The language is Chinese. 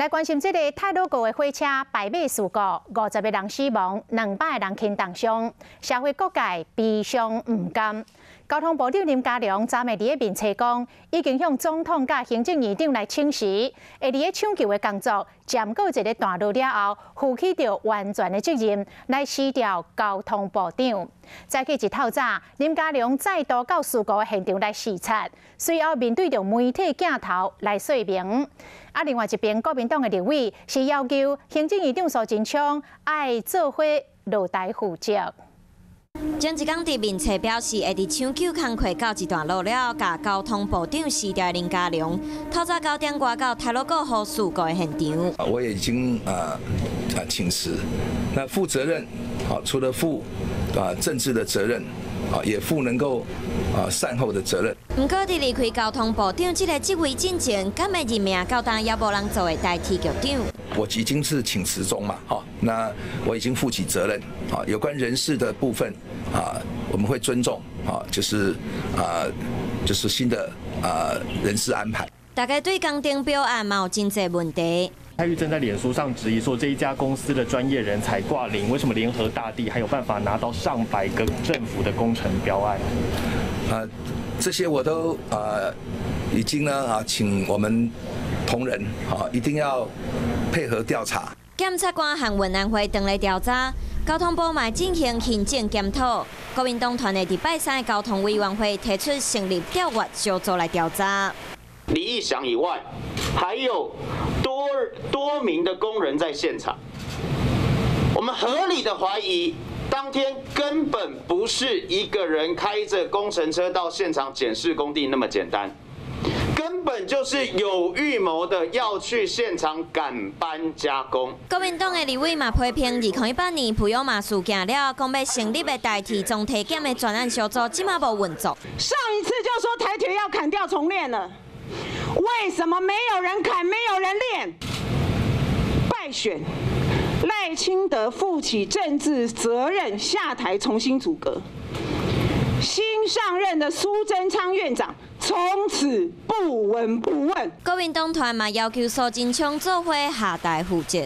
来关心这个太鲁阁的火车败马事故，50个人死亡，200个人轻重伤，社会各界悲伤不甘。交通部长林佳龙昨暝伫面册讲，已经向总统甲行政院长来请示，会伫抢救的工作暂告一个段落了后，负起着完全的责任来辞掉交通部长。早起一透早，林佳龙再度到事故的现场来视察，随后面对着媒体镜头来说明。另外一边，国民党的立委是要求行政院长苏贞昌爱做伙落台负责。前一天伫面册表示，会伫抢救工课到一段落了，甲交通部长辞掉林佳龙，透早9点外到太鲁阁河事故的现场。我也已经请辞，那负责任，除了负政治的责任，也负能够善后的责任。不过，伫离开交通部长这个职位之前，敢会任命到当也无人做会代替局长。我已经是请辞中嘛，那我已经负起责任，有关人事的部分，我们会尊重，就是新的人事安排。大家对工程标案嘛有真侪问题。蔡玉珍在脸书上质疑说，这一家公司的专业人才挂零，为什么联合大地还有办法拿到上百个政府的工程标案？这些我都已经呢请我们同仁一定要配合调查。检察官和运安会等来调查，交通部嘛进行行政检讨。国民党团的伫拜三的交通委员会提出成立调阅小组来调查。李义祥以外，还有多名的工人在现场，我们合理的怀疑，当天根本不是一个人开着工程车到现场检视工地那么简单，根本就是有预谋的要去现场赶班加工。国民党的立委嘛批评2018年普悠玛事件了，讲要成立的代替总体检的专案小组，即马无运作。上一次就说台铁要砍掉重练了。为什么没有人砍，没有人练？败选，赖清德负起政治责任，下台重新组阁。新上任的苏贞昌院长从此不闻不问。国民党团嘛要求苏贞昌做伙下台负责。